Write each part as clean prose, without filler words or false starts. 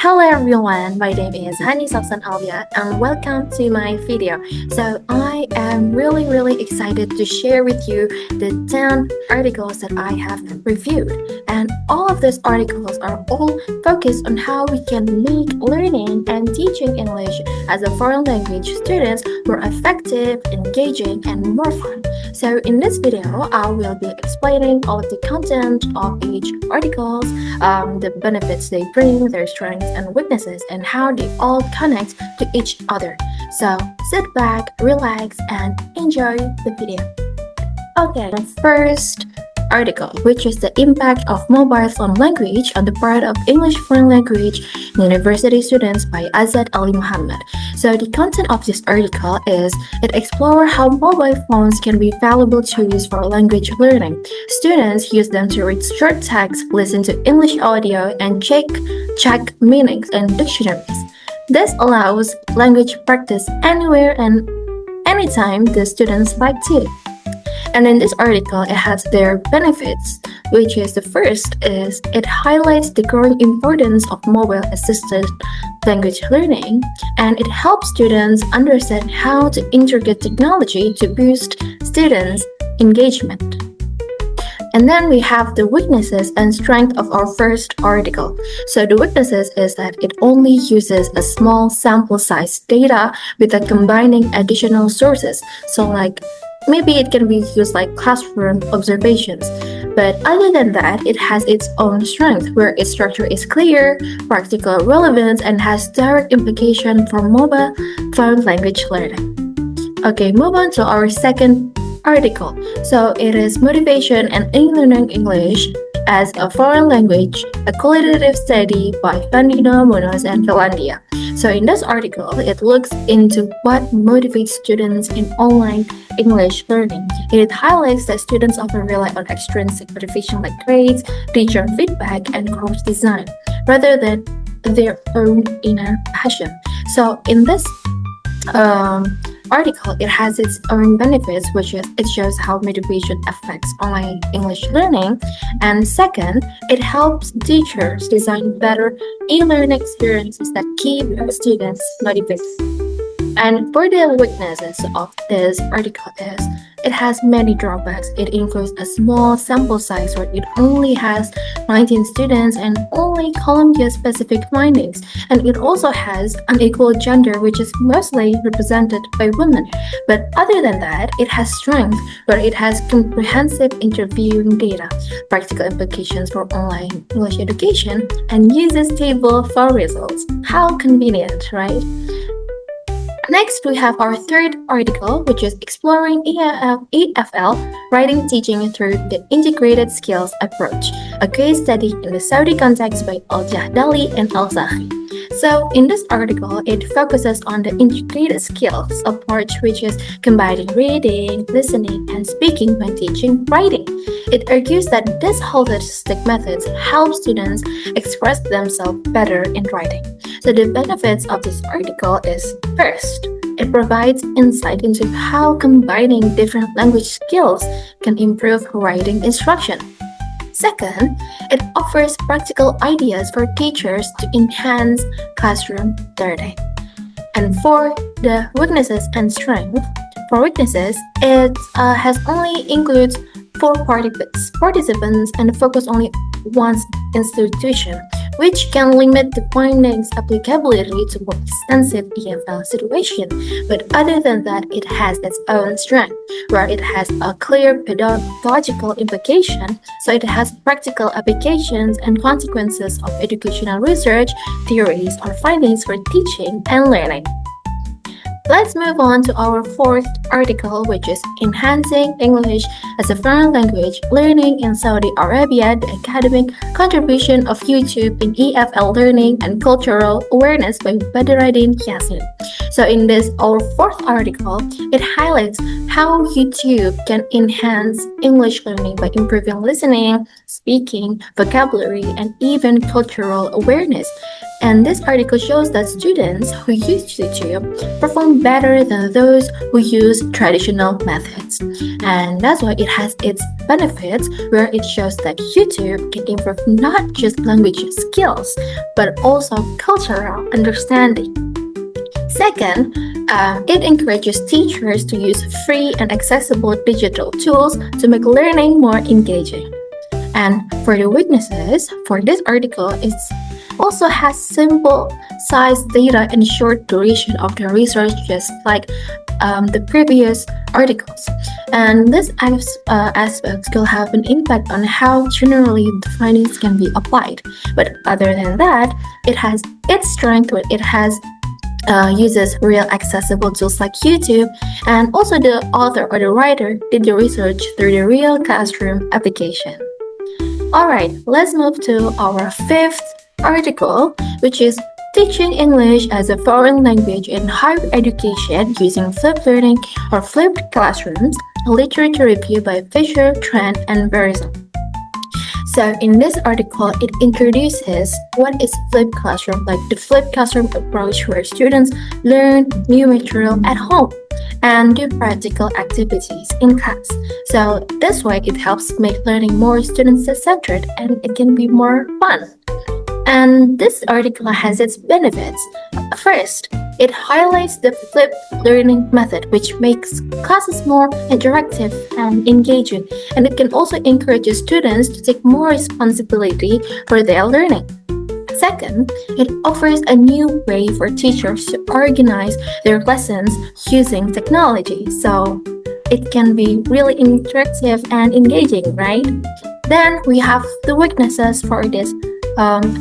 Hello everyone, my name is Hani Sausan Alya and welcome to my video. So I am really excited to share with you the 10 articles that I have reviewed. And all of these articles are all focused on how we can make learning and teaching English as a foreign language students more effective, engaging, and more fun. So in this video, I will be explaining all of the content of each articles, the benefits they bring, their strengths and weaknesses, and how they all connect to each other. So sit back, relax, and enjoy the video. Okay, the first article, which is the impact of mobile phone language on the part of English foreign language university students by Azad Ali Muhammad. So the content of this article is it explores how mobile phones can be valuable tools for language learning. Students use them to read short text, listen to English audio, and check meanings and dictionaries. This allows language practice anywhere and anytime the students like to. And in this article, it has their benefits, which is the first is it highlights the growing importance of mobile assisted language learning, and it helps students understand how to integrate technology to boost students' engagement. And then we have the weaknesses and strength of our first article. So the weaknesses is that it only uses a small sample size data without combining additional sources. So like maybe it can be used like classroom observations. But other than that, it has its own strength where its structure is clear, practical relevance, and has direct implication for mobile phone language learning. Okay, move on to our second article. So it is Motivation and learning English as a foreign language, a qualitative study by Fandino, Munoz, and Finlandia. So in this article, it looks into what motivates students in online English learning. It highlights that students often rely on extrinsic motivation like grades, teacher feedback, and course design, rather than their own inner passion. So in this article, it has its own benefits, which is it shows how motivation affects online English learning. And second, it helps teachers design better e-learning experiences that keep students motivated. And for the weaknesses of this article is it has many drawbacks. It includes a small sample size where it only has 19 students and only Columbia-specific findings. And it also has unequal gender, which is mostly represented by women. But other than that, it has strength where it has comprehensive interviewing data, practical implications for online English education, and uses table for results. How convenient, right? Next, we have our third article, which is Exploring EFL Writing Teaching Through the Integrated Skills Approach, a case study in the Saudi context by Alya and Al-Zahi. So in this article, it focuses on the integrated skills approach, which is combining reading, listening, and speaking when teaching writing. It argues that this holistic methods help students express themselves better in writing. So the benefits of this article is first, it provides insight into how combining different language skills can improve writing instruction. Second, it offers practical ideas for teachers to enhance classroom learning. And for the weaknesses and strength, for weaknesses, it has only includes 4 participants and focus only one institution, which can limit the findings' applicability to more extensive EFL situation. But other than that, it has its own strength, where it has a clear pedagogical implication, so it has practical applications and consequences of educational research, theories, or findings for teaching and learning. Let's move on to our fourth article, which is Enhancing English as a Foreign Language Learning in Saudi Arabia, the Academic Contribution of YouTube in EFL Learning and Cultural Awareness by Badruddin Yassin. So in this, our fourth article, it highlights how YouTube can enhance English learning by improving listening, speaking, vocabulary, and even cultural awareness. And this article shows that students who use YouTube perform better than those who use traditional methods. And that's why it has its benefits, where it shows that YouTube can improve not just language skills, but also cultural understanding. Second, it encourages teachers to use free and accessible digital tools to make learning more engaging. And for the weaknesses, for this article, it also has simple size data and short duration of the research, just like the previous articles. And these aspects could have an impact on how generally the findings can be applied. But other than that, it has its strength, it has uses real accessible tools like YouTube, and also the author or the writer did the research through the real classroom application. Alright, let's move to our fifth article, which is Teaching English as a Foreign Language in Higher Education Using Flipped Learning or Flipped Classrooms, a literature review by Fisher, Trent, and Verizon. So in this article, it introduces what is flipped classroom, like the flipped classroom approach where students learn new material at home and do practical activities in class. So this way, it helps make learning more student-centered and it can be more fun. And this article has its benefits. First, it highlights the flipped learning method, which makes classes more interactive and engaging, and it can also encourage students to take more responsibility for their learning. Second, it offers a new way for teachers to organize their lessons using technology, so it can be really interactive and engaging, right? Then we have the weaknesses for this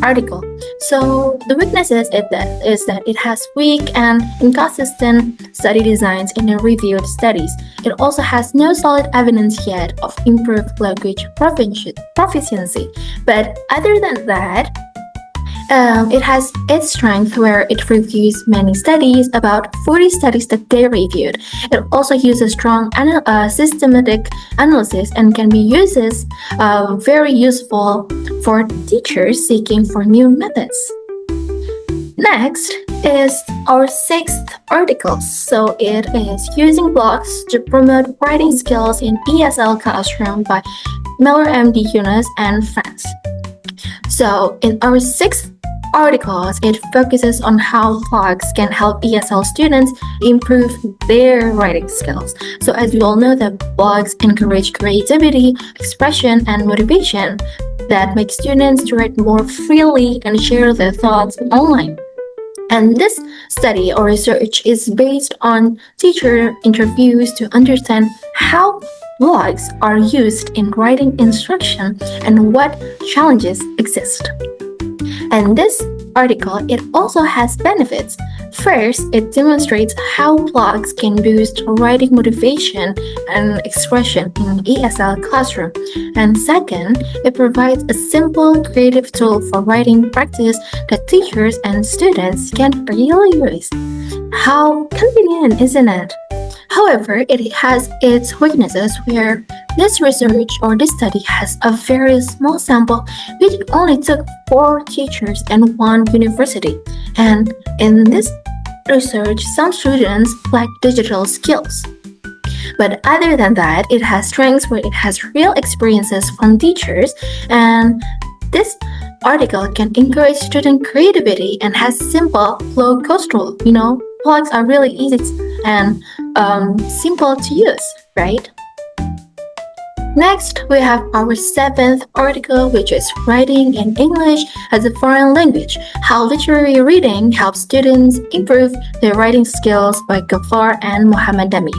article. So the weaknesses is that it has weak and inconsistent study designs in the reviewed studies. It also has no solid evidence yet of improved language proficiency. But other than that, it has its strength where it reviews many studies, about 40 studies that they reviewed. It also uses strong systematic analysis and can be very useful for teachers seeking for new methods. Next is our sixth article. So it is Using Blogs to Promote Writing Skills in ESL Classroom by Miller M.D. Yunus and friends. So in our sixth articles, it focuses on how blogs can help ESL students improve their writing skills. So as we all know that blogs encourage creativity, expression, and motivation that make students to write more freely and share their thoughts online. And this study or research is based on teacher interviews to understand how blogs are used in writing instruction and what challenges exist. And this article, it also has benefits. First, it demonstrates how blogs can boost writing motivation and expression in ESL classroom. And second, it provides a simple, creative tool for writing practice that teachers and students can really use. How convenient, isn't it? However, it has its weaknesses where this research or this study has a very small sample which only took 4 teachers and 1 university. And in this research, some students lack digital skills. But other than that, it has strengths where it has real experiences from teachers, and this article can encourage student creativity and has simple, low-cost rule. Blogs are really easy and simple to use, right? Next, we have our 7th article, which is Writing in English as a Foreign Language, How Literary Reading Helps Students Improve Their Writing Skills by Ghaffar and Mohammed Dami.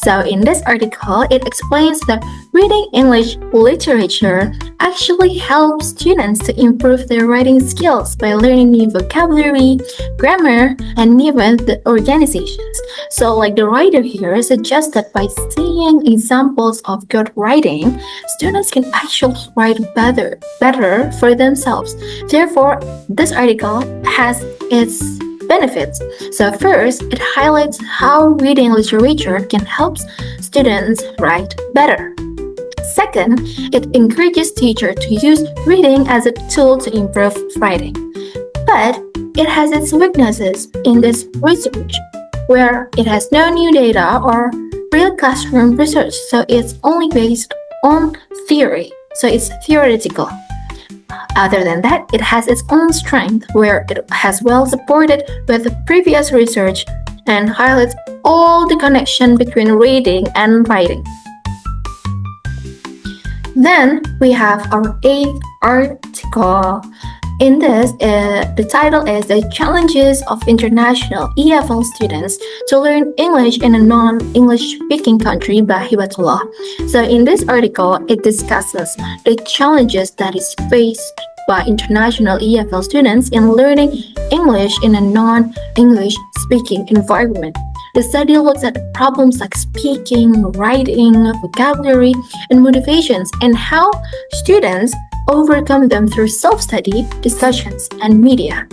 So in this article, it explains that reading English literature actually helps students to improve their writing skills by learning new vocabulary, grammar, and even the organizations. So like the writer here suggests that by seeing examples of good writing, students can actually write better for themselves. Therefore, this article has its benefits. So first, it highlights how reading literature can help students write better. Second, it encourages teachers to use reading as a tool to improve writing. But it has its weaknesses in this research, where it has no new data or real classroom research, so it's only based on theory, so it's theoretical. Other than that, it has its own strength, where it has well supported with previous research and highlights all the connection between reading and writing. Then we have our eighth article. In this, the title is The Challenges of International EFL Students to Learn English in a Non-English Speaking Country by Hibatullah. So in this article, it discusses the challenges that is faced by international EFL students in learning English in a non-English speaking environment. The study looks at problems like speaking, writing, vocabulary, and motivations, and how students overcome them through self-study, discussions, and media.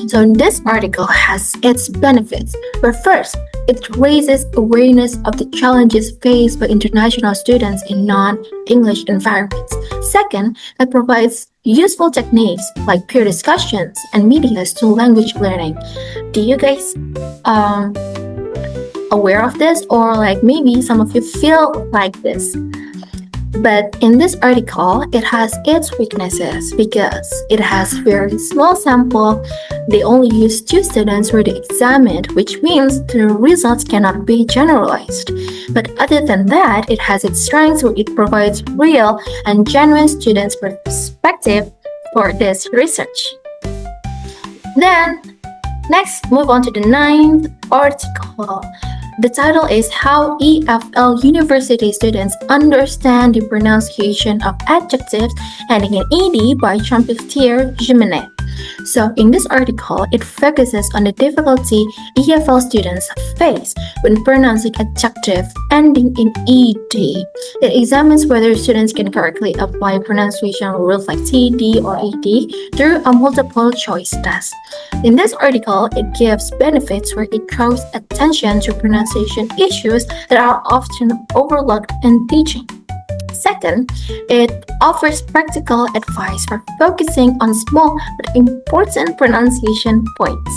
So this article has its benefits, but first, it raises awareness of the challenges faced by international students in non-English environments. Second, it provides useful techniques like peer discussions and medias to language learning. Do you guys aware of this, or like maybe some of you feel like this? But in this article, it has its weaknesses because it has very small sample. They only use 2 students were examined, which means the results cannot be generalized. But other than that, it has its strengths where it provides real and genuine students' perspective for this research. Then, next, move on to the 9th article. The title is How EFL University Students Understand the Pronunciation of Adjectives Ending in ED by Jean-Pierre Jimenez. So in this article, it focuses on the difficulty EFL students face when pronouncing adjective ending in ED. It examines whether students can correctly apply pronunciation rules like TD or ED through a multiple choice test. In this article, it gives benefits where it draws attention to pronunciation issues that are often overlooked in teaching. Second, it offers practical advice for focusing on small but important pronunciation points.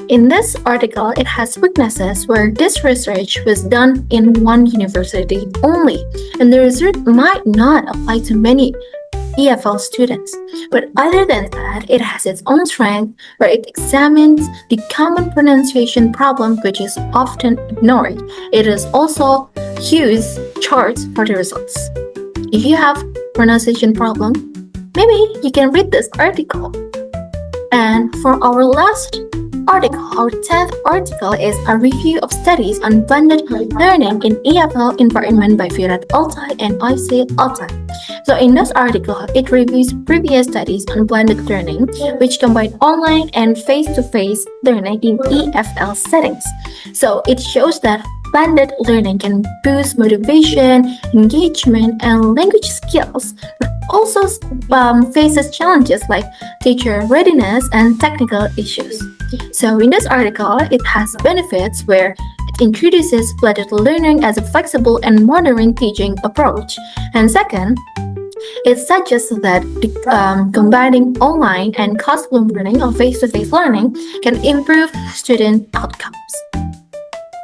In this article, it has weaknesses where this research was done in one university only, and the result might not apply to many EFL students. But other than that, it has its own strength where it examines the common pronunciation problem which is often ignored. It is also used charts for the results. If you have pronunciation problem, maybe you can read this article. And for our last article, our 10th article is a review of studies on blended learning in EFL environment by Firat Altay and Aysel Altay. So in this article, it reviews previous studies on blended learning, which combine online and face-to-face learning in EFL settings. So it shows that blended learning can boost motivation, engagement, and language skills, but also faces challenges like teacher readiness and technical issues. So in this article, it has benefits where it introduces blended learning as a flexible and modern teaching approach. And second, it suggests that combining online and classroom learning or face-to-face learning can improve student outcomes.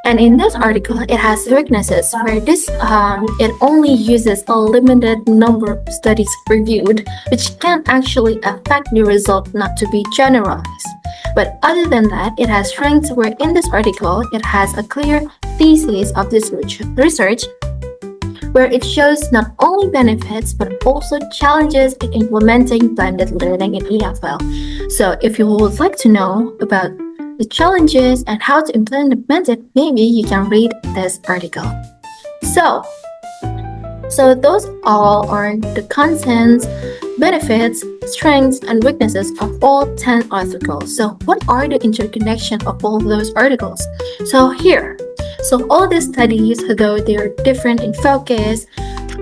And in this article, it has weaknesses where it only uses a limited number of studies reviewed, which can actually affect the result not to be generalized. But other than that, it has strengths where in this article, it has a clear thesis of this research where it shows not only benefits but also challenges in implementing blended learning in EFL. So if you would like to know about the challenges and how to implement it, maybe you can read this article. So those all are the contents, benefits, strengths, and weaknesses of all 10 articles. So what are the interconnection of all those articles? So all these studies, though they are different in focus,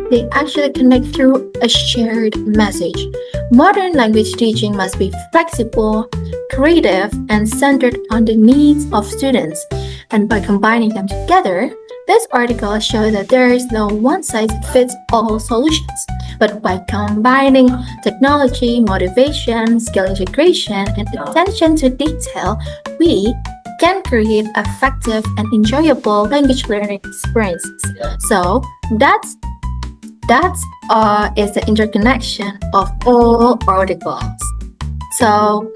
they actually connect through a shared message. Modern language teaching must be flexible, creative, and centered on the needs of students. And by combining them together, this article shows that there is no one-size-fits-all solutions, But by combining technology, motivation, skill integration, and attention to detail, we can create effective and enjoyable language learning experiences. So that's that is the interconnection of all articles. So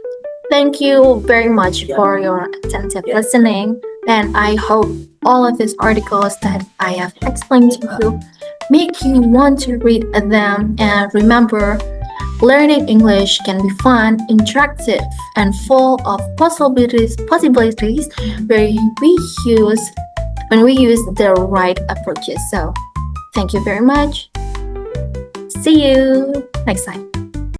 thank you very much for your attentive listening, and I hope all of these articles that I have explained to you make you want to read them. And remember, learning English can be fun, interactive, and full of possibilities where we use when we use the right approaches. So thank you very much. See you next time.